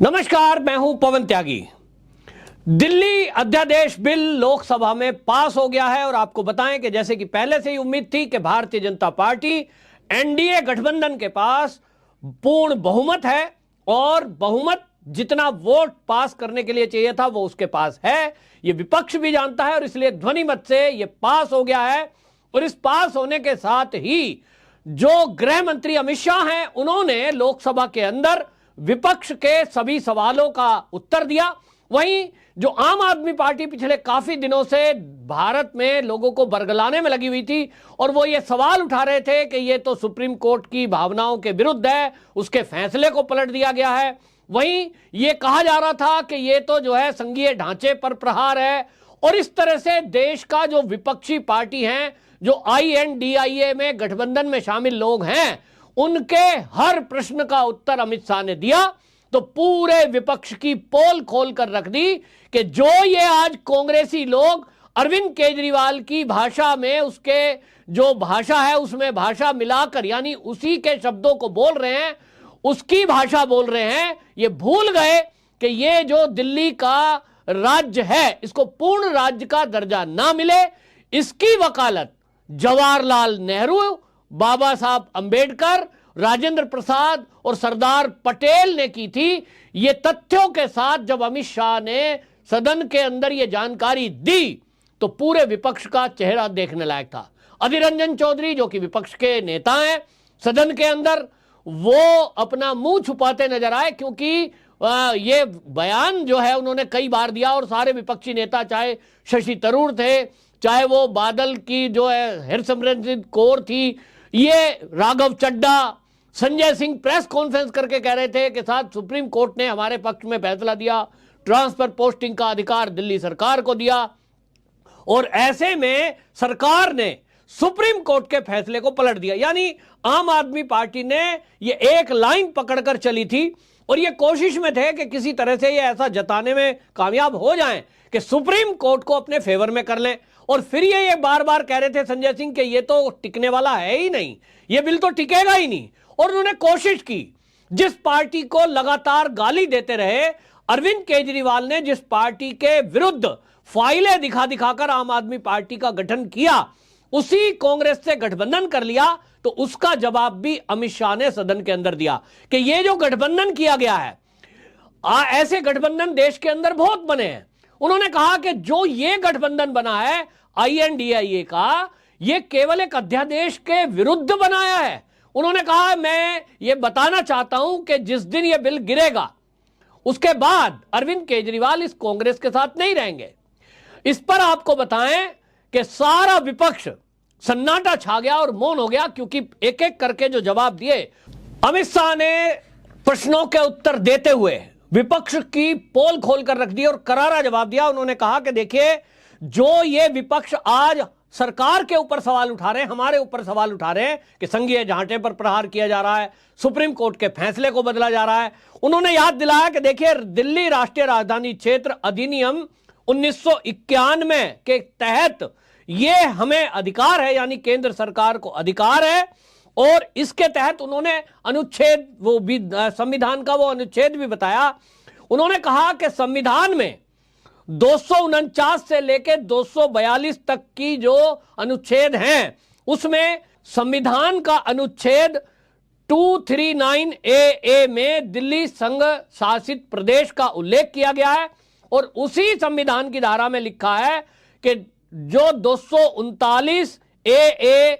नमस्कार, मैं हूं पवन त्यागी। दिल्ली अध्यादेश बिल लोकसभा में पास हो गया है और आपको बताएं कि जैसे कि पहले से ही उम्मीद थी कि भारतीय जनता पार्टी एनडीए गठबंधन के पास पूर्ण बहुमत है और बहुमत जितना वोट पास करने के लिए चाहिए था वो उसके पास है। ये विपक्ष भी जानता है और इसलिए ध्वनि मत से ये पास हो गया है। और इस पास होने के साथ ही जो गृह मंत्री अमित शाह हैं उन्होंने लोकसभा के अंदर विपक्ष के सभी सवालों का उत्तर दिया। वहीं जो आम आदमी पार्टी पिछले काफी दिनों से भारत में लोगों को बरगलाने में लगी हुई थी और वो ये सवाल उठा रहे थे कि ये तो सुप्रीम कोर्ट की भावनाओं के विरुद्ध है, उसके फैसले को पलट दिया गया है। वहीं ये कहा जा रहा था कि ये तो जो है संघीय ढांचे पर प्रहार है और इस तरह से देश का जो विपक्षी पार्टी हैं, जो INDIA में गठबंधन में शामिल लोग हैं, उनके हर प्रश्न का उत्तर अमित शाह ने दिया। तो पूरे विपक्ष की पोल खोल कर रख दी कि जो ये आज कांग्रेसी लोग अरविंद केजरीवाल की भाषा में उसके जो भाषा है उसमें भाषा मिलाकर यानी उसी के शब्दों को बोल रहे हैं, उसकी भाषा बोल रहे हैं, ये भूल गए कि ये जो दिल्ली का राज्य है इसको पूर्ण राज्य का दर्जा ना मिले, इसकी वकालत जवाहरलाल नेहरू, बाबा साहब अंबेडकर, राजेंद्र प्रसाद और सरदार पटेल ने की थी। ये तथ्यों के साथ जब अमित शाह ने सदन के अंदर ये जानकारी दी तो पूरे विपक्ष का चेहरा देखने लायक था। अधीर रंजन चौधरी जो कि विपक्ष के नेता हैं सदन के अंदर, वो अपना मुंह छुपाते नजर आए क्योंकि ये बयान जो है उन्होंने कई बार दिया और सारे विपक्षी नेता, चाहे शशि थरूर थे, चाहे वो बादल की जो है हरसिमरत कौर थी, ये राघव चड्डा, संजय सिंह प्रेस कॉन्फ्रेंस करके कह रहे थे कि साथ सुप्रीम कोर्ट ने हमारे पक्ष में फैसला दिया, ट्रांसफर पोस्टिंग का अधिकार दिल्ली सरकार को दिया और ऐसे में सरकार ने सुप्रीम कोर्ट के फैसले को पलट दिया। यानी आम आदमी पार्टी ने ये एक लाइन पकड़कर चली थी और ये कोशिश में थे कि किसी तरह से ये ऐसा जताने में कामयाब हो जाएं कि सुप्रीम कोर्ट को अपने फेवर में कर लें। और फिर ये बार बार कह रहे थे संजय सिंह कि ये तो टिकने वाला है ही नहीं, ये बिल तो टिकेगा ही नहीं। और उन्होंने कोशिश की, जिस पार्टी को लगातार गाली देते रहे अरविंद केजरीवाल ने, जिस पार्टी के विरुद्ध फाइलें दिखा दिखाकर आम आदमी पार्टी का गठन किया, उसी कांग्रेस से गठबंधन कर लिया। तो उसका जवाब भी अमित शाह ने सदन के अंदर दिया कि ये जो गठबंधन किया गया है, ऐसे गठबंधन देश के अंदर बहुत बने हैं। उन्होंने कहा कि जो ये गठबंधन बना है INDIA का, ये केवल एक अध्यादेश के विरुद्ध बनाया है। उन्होंने कहा मैं ये बताना चाहता हूं कि जिस दिन ये बिल गिरेगा उसके बाद अरविंद केजरीवाल इस कांग्रेस के साथ नहीं रहेंगे। इस पर आपको बताएं कि सारा विपक्ष सन्नाटा छा गया और मौन हो गया क्योंकि एक एक करके जो जवाब दिए अमित शाह ने प्रश्नों के उत्तर देते हुए विपक्ष की पोल खोलकर रख दी और करारा जवाब दिया। उन्होंने कहा कि देखिए, जो ये विपक्ष आज सरकार के ऊपर सवाल उठा रहे हैं, हमारे ऊपर सवाल उठा रहे हैं कि संघीय ढांचे पर प्रहार किया जा रहा है, सुप्रीम कोर्ट के फैसले को बदला जा रहा है। उन्होंने याद दिलाया कि देखिए, दिल्ली राष्ट्रीय राजधानी क्षेत्र अधिनियम 1991 के तहत ये हमें अधिकार है, यानी केंद्र सरकार को अधिकार है। और इसके तहत उन्होंने अनुच्छेद, वो भी संविधान का वो अनुच्छेद भी बताया। उन्होंने कहा कि संविधान में 249 से लेकर 242 तक की जो अनुच्छेद हैं उसमें संविधान का अनुच्छेद 239AA में दिल्ली संघ शासित प्रदेश का उल्लेख किया गया है और उसी संविधान की धारा में लिखा है कि जो 239AA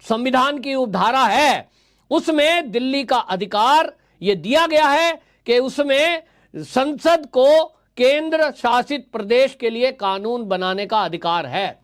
संविधान की उपधारा है उसमें दिल्ली का अधिकार ये दिया गया है कि उसमें संसद को केंद्र शासित प्रदेश के लिए कानून बनाने का अधिकार है।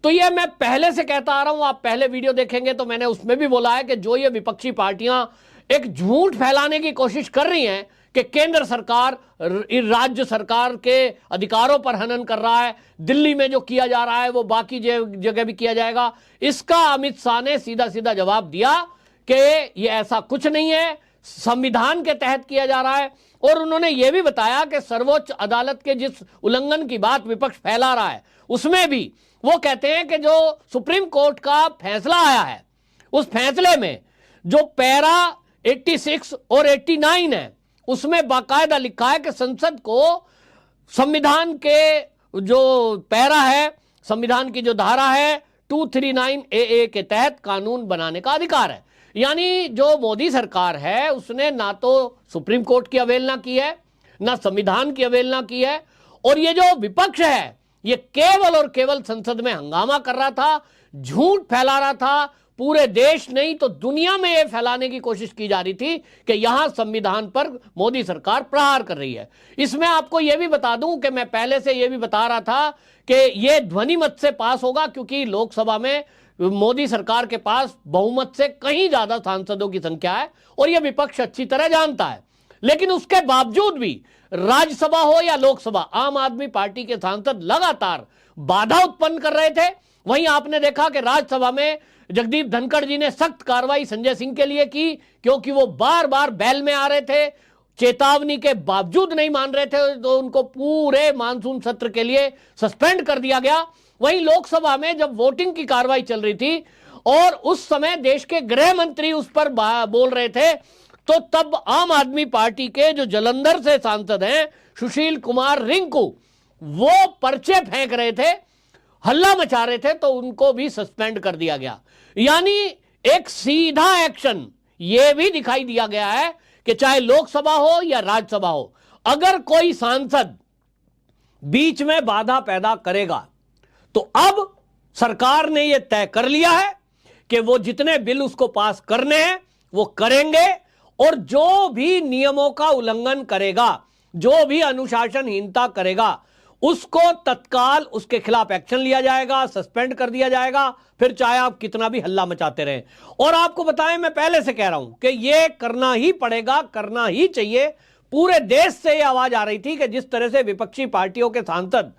तो ये मैं पहले से कहता आ रहा हूं, आप पहले वीडियो देखेंगे तो मैंने उसमें भी बोला है कि जो ये विपक्षी पार्टियां एक झूठ फैलाने की कोशिश कर रही हैं कि केंद्र सरकार राज्य सरकार के अधिकारों पर हनन कर रहा है, दिल्ली में जो किया जा रहा है वो बाकी जगह भी किया जाएगा, इसका अमित शाह ने सीधा सीधा जवाब दिया कि ये ऐसा कुछ नहीं है, संविधान के तहत किया जा रहा है। और उन्होंने ये भी बताया कि सर्वोच्च अदालत के जिस उल्लंघन की बात विपक्ष फैला रहा है उसमें भी वो कहते हैं कि जो सुप्रीम कोर्ट का फैसला आया है उस फैसले में जो पैरा 86 और 89 है उसमें बाकायदा लिखा है कि संसद को संविधान के जो पैरा है, संविधान की जो धारा है 239 AA के तहत कानून बनाने का अधिकार है। यानी जो मोदी सरकार है उसने ना तो सुप्रीम कोर्ट की अवहेलना की है, ना संविधान की अवहेलना की है, और ये जो विपक्ष है ये केवल और केवल संसद में हंगामा कर रहा था, झूठ फैला रहा था। पूरे देश नहीं तो दुनिया में यह फैलाने की कोशिश की जा रही थी कि यहां संविधान पर मोदी सरकार प्रहार कर रही है। इसमें आपको यह भी बता दूं कि मैं पहले से यह भी बता रहा था कि यह ध्वनि मत से पास होगा, क्योंकि लोकसभा में मोदी सरकार के पास बहुमत से कहीं ज्यादा सांसदों की संख्या है और यह विपक्ष अच्छी तरह जानता है। लेकिन उसके बावजूद भी राज्यसभा हो या लोकसभा, आम आदमी पार्टी के सांसद लगातार बाधा उत्पन्न कर रहे थे। वहीं आपने देखा कि राज्यसभा में जगदीप धनखड़ जी ने सख्त कार्रवाई संजय सिंह के लिए की, क्योंकि वो बार बार बैल में आ रहे थे, चेतावनी के बावजूद नहीं मान रहे थे, तो उनको पूरे मानसून सत्र के लिए सस्पेंड कर दिया गया। वहीं लोकसभा में जब वोटिंग की कार्रवाई चल रही थी और उस समय देश के गृह मंत्री उस पर बोल रहे थे, तो तब आम आदमी पार्टी के जो जालंधर से सांसद हैं सुशील कुमार रिंकू, वो पर्चे फेंक रहे थे, हल्ला मचा रहे थे, तो उनको भी सस्पेंड कर दिया गया। यानी एक सीधा एक्शन यह भी दिखाई दिया गया है कि चाहे लोकसभा हो या राज्यसभा हो, अगर कोई सांसद बीच में बाधा पैदा करेगा तो अब सरकार ने यह तय कर लिया है कि वो जितने बिल उसको पास करने हैं वो करेंगे, और जो भी नियमों का उल्लंघन करेगा, जो भी अनुशासनहीनता करेगा, उसको तत्काल उसके खिलाफ एक्शन लिया जाएगा, सस्पेंड कर दिया जाएगा, फिर चाहे आप कितना भी हल्ला मचाते रहें। और आपको बताएं, मैं पहले से कह रहा हूं कि यह करना ही पड़ेगा, करना ही चाहिए। पूरे देश से यह आवाज आ रही थी कि जिस तरह से विपक्षी पार्टियों के सांसद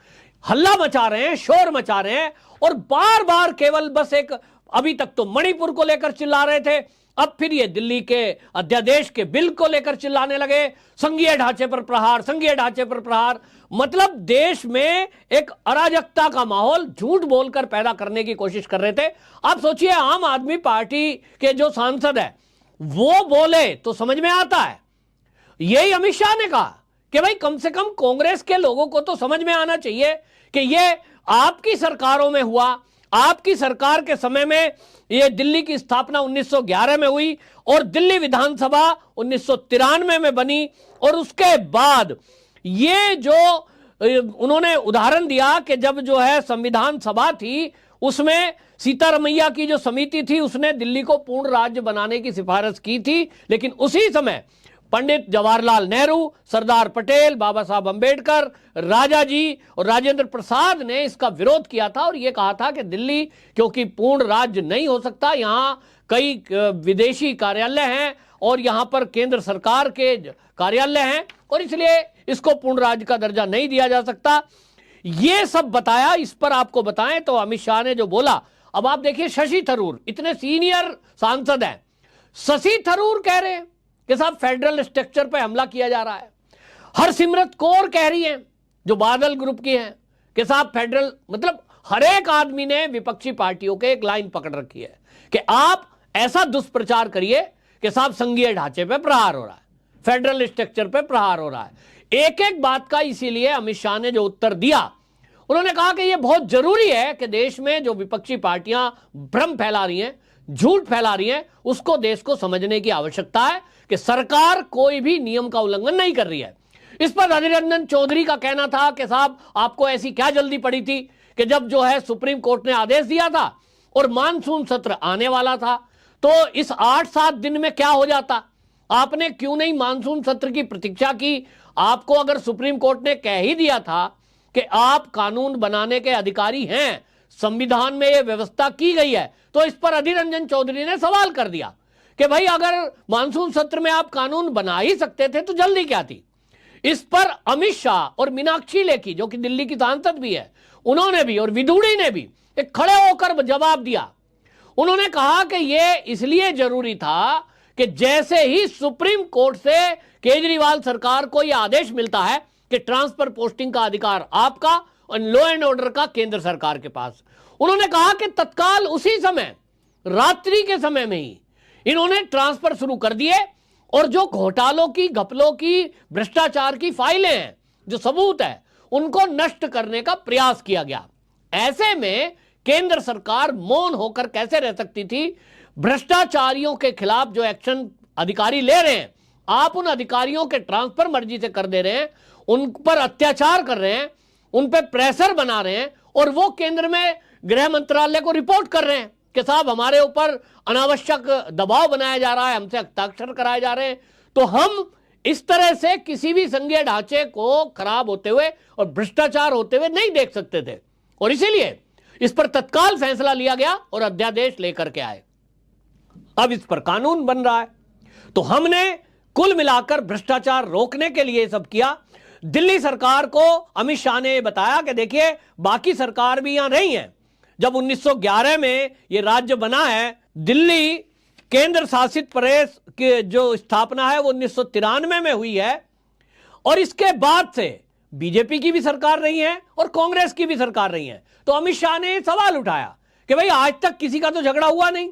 हल्ला मचा रहे हैं, शोर मचा रहे हैं, और बार बार केवल बस एक, अभी तक तो मणिपुर को लेकर चिल्ला रहे थे, अब फिर ये दिल्ली के अध्यादेश के बिल को लेकर चिल्लाने लगे, संघीय ढांचे पर प्रहार, संघीय ढांचे पर प्रहार। मतलब देश में एक अराजकता का माहौल झूठ बोलकर पैदा करने की कोशिश कर रहे थे। आप सोचिए, आम आदमी पार्टी के जो सांसद है वो बोले तो समझ में आता है। यही अमित शाह ने कहा कि भाई कम से कम कांग्रेस के लोगों को तो समझ में आना चाहिए कि ये आपकी सरकारों में हुआ, आपकी सरकार के समय में ये दिल्ली की स्थापना 1911 में हुई और दिल्ली विधानसभा 1993 में बनी, और उसके बाद ये जो उन्होंने उदाहरण दिया कि जब जो है संविधान सभा थी उसमें सीतारमैया की जो समिति थी उसने दिल्ली को पूर्ण राज्य बनाने की सिफारिश की थी, लेकिन उसी समय पंडित जवाहरलाल नेहरू, सरदार पटेल, बाबा साहब अंबेडकर, राजा जी और राजेंद्र प्रसाद ने इसका विरोध किया था और यह कहा था कि दिल्ली क्योंकि पूर्ण राज्य नहीं हो सकता, यहां कई विदेशी कार्यालय हैं और यहां पर केंद्र सरकार के कार्यालय हैं और इसलिए इसको पूर्ण राज्य का दर्जा नहीं दिया जा सकता। यह सब बताया। इस पर आपको बताएं तो अमित शाह ने जो बोला, अब आप देखिए शशि थरूर इतने सीनियर सांसद हैं, शशि थरूर कह रहे हैं कि साहब फेडरल स्ट्रक्चर पे हमला किया जा रहा है। हरसिमरत कौर कह रही हैं जो बादल ग्रुप की हैं कि साहब फेडरल, मतलब हर एक आदमी ने विपक्षी पार्टियों के एक लाइन पकड़ रखी है कि आप ऐसा दुष्प्रचार करिए कि साहब संघीय ढांचे पे प्रहार हो रहा है, फेडरल स्ट्रक्चर पे प्रहार हो रहा है। एक एक बात का इसीलिए अमित शाह ने जो उत्तर दिया, उन्होंने कहा कि यह बहुत जरूरी है कि देश में जो विपक्षी पार्टियां भ्रम फैला रही हैं, झूठ फैला रही हैं, उसको देश को समझने की आवश्यकता है कि सरकार कोई भी नियम का उल्लंघन नहीं कर रही है। इस पर अधीर रंजन चौधरी का कहना था कि साहब आपको ऐसी क्या जल्दी पड़ी थी कि जब जो है सुप्रीम कोर्ट ने आदेश दिया था और मानसून सत्र आने वाला था तो इस 8-7 दिन में क्या हो जाता, आपने क्यों नहीं मानसून सत्र की प्रतीक्षा की? आपको अगर सुप्रीम कोर्ट ने कह ही दिया था कि आप कानून बनाने के अधिकारी हैं, संविधान में यह व्यवस्था की गई है, तो इस पर अधीर रंजन चौधरी ने सवाल कर दिया कि भाई अगर मानसून सत्र में आप कानून बना ही सकते थे तो जल्दी क्या थी? इस पर अमित शाह और मीनाक्षी लेखी जो कि दिल्ली की सांसद भी है, उन्होंने भी और विधुड़ी ने भी एक खड़े होकर जवाब दिया। उन्होंने कहा कि यह इसलिए जरूरी था कि जैसे ही सुप्रीम कोर्ट से केजरीवाल सरकार को यह आदेश मिलता है कि ट्रांसफर पोस्टिंग का अधिकार आपका और लॉ एंड ऑर्डर का केंद्र सरकार के पास, उन्होंने कहा कि तत्काल उसी समय रात्रि के समय में ही इन्होंने ट्रांसफर शुरू कर दिए और जो घोटालों की, घपलों की, भ्रष्टाचार की फाइलें हैं, जो सबूत है, उनको नष्ट करने का प्रयास किया गया। ऐसे में केंद्र सरकार मौन होकर कैसे रह सकती थी? भ्रष्टाचारियों के खिलाफ जो एक्शन अधिकारी ले रहे हैं, आप उन अधिकारियों के ट्रांसफर मर्जी से कर दे रहे हैं, उन पर अत्याचार कर रहे हैं, उन पर प्रेशर बना रहे हैं, और वो केंद्र में गृह मंत्रालय को रिपोर्ट कर रहे हैं कि साहब हमारे ऊपर अनावश्यक दबाव बनाया जा रहा है, हमसे हस्ताक्षर कराए जा रहे हैं। तो हम इस तरह से किसी भी संघीय ढांचे को खराब होते हुए और भ्रष्टाचार होते हुए नहीं देख सकते थे, और इसीलिए इस पर तत्काल फैसला लिया गया और अध्यादेश लेकर के आए। अब इस पर कानून बन रहा है। तो हमने कुल मिलाकर भ्रष्टाचार रोकने के लिए सब किया। दिल्ली सरकार को अमित शाह ने बताया कि देखिए, बाकी सरकार भी यहां रही है। जब 1911 में यह राज्य बना है, दिल्ली केंद्र शासित प्रदेश की जो स्थापना है वो 1993 में हुई है, और इसके बाद से बीजेपी की भी सरकार रही है और कांग्रेस की भी सरकार रही है। तो अमित शाह ने सवाल उठाया कि भाई आज तक किसी का तो झगड़ा हुआ नहीं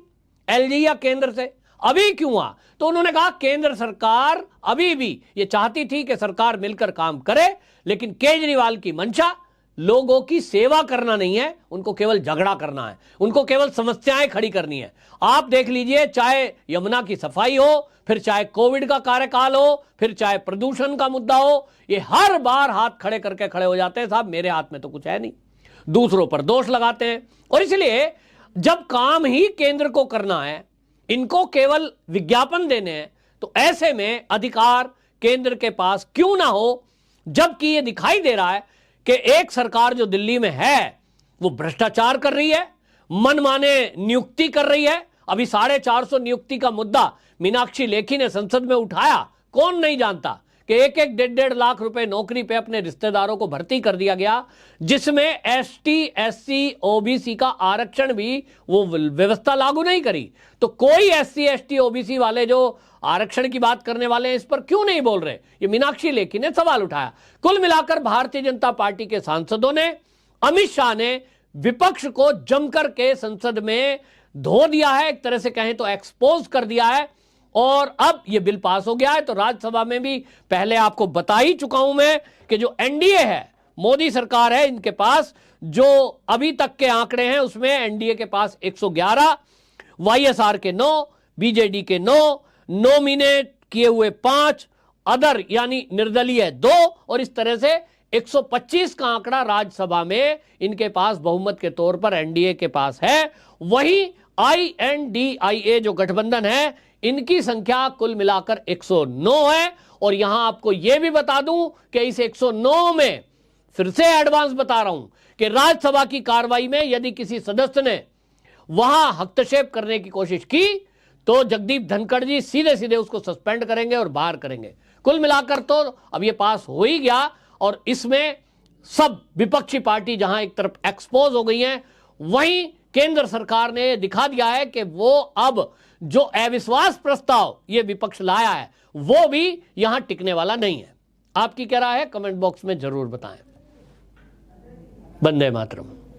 एलजी या केंद्र से, अभी क्यों हुआ? तो उन्होंने कहा केंद्र सरकार अभी भी ये चाहती थी कि सरकार मिलकर काम करे, लेकिन केजरीवाल की मंशा लोगों की सेवा करना नहीं है, उनको केवल झगड़ा करना है, उनको केवल समस्याएं खड़ी करनी है। आप देख लीजिए, चाहे यमुना की सफाई हो, फिर चाहे कोविड का कार्यकाल हो, फिर चाहे प्रदूषण का मुद्दा हो, ये हर बार हाथ खड़े करके खड़े हो जाते हैं, साहब मेरे हाथ में तो कुछ है नहीं, दूसरों पर दोष लगाते हैं। और इसलिए जब काम ही केंद्र को करना है, इनको केवल विज्ञापन देने हैं, तो ऐसे में अधिकार केंद्र के पास क्यों ना हो, जबकि ये दिखाई दे रहा है कि एक सरकार जो दिल्ली में है वो भ्रष्टाचार कर रही है, मनमाने नियुक्ति कर रही है। अभी 450 नियुक्ति का मुद्दा मीनाक्षी लेखी ने संसद में उठाया। कौन नहीं जानता कि 1-1, 1.5 लाख रुपए नौकरी पे अपने रिश्तेदारों को भर्ती कर दिया गया, जिसमें एसटी, एससी, ओबीसी का आरक्षण भी वो व्यवस्था लागू नहीं करी। तो कोई एससी, एसटी, ओबीसी वाले जो आरक्षण की बात करने वाले हैं, इस पर क्यों नहीं बोल रहे? ये मीनाक्षी लेखी ने सवाल उठाया। कुल मिलाकर भारतीय जनता पार्टी के सांसदों ने, अमित शाह ने विपक्ष को जमकर के संसद में धो दिया है, एक तरह से कहें तो एक्सपोज कर दिया है, और अब यह बिल पास हो गया है। तो राज्यसभा में भी पहले आपको बता ही चुका हूं मैं कि जो एनडीए है, मोदी सरकार है, इनके पास जो अभी तक के आंकड़े हैं उसमें एनडीए के पास 111, वाईएसआर के 9, बीजेडी के 9, नॉमिनेट किए हुए 5, अदर यानी निर्दलीय 2, और इस तरह से 125 का आंकड़ा राज्यसभा में इनके पास बहुमत के तौर पर एनडीए के पास है। वहीं INDIA जो गठबंधन है, इनकी संख्या कुल मिलाकर 109 है। और यहां आपको यह भी बता दूं कि इस 109 में फिर से एडवांस बता रहा हूं कि राज्यसभा की कार्रवाई में यदि किसी सदस्य ने वहां हस्तक्षेप करने की कोशिश की तो जगदीप धनखड़ जी सीधे सीधे उसको सस्पेंड करेंगे और बाहर करेंगे। कुल मिलाकर तो अब ये पास हो ही गया, और इसमें सब विपक्षी पार्टी जहां एक तरफ एक्सपोज हो गई हैं, वहीं केंद्र सरकार ने दिखा दिया है कि वो अब जो अविश्वास प्रस्ताव ये विपक्ष लाया है वो भी यहां टिकने वाला नहीं है। आपकी क्या राय है? कमेंट बॉक्स में जरूर बताएं। वंदे मातरम।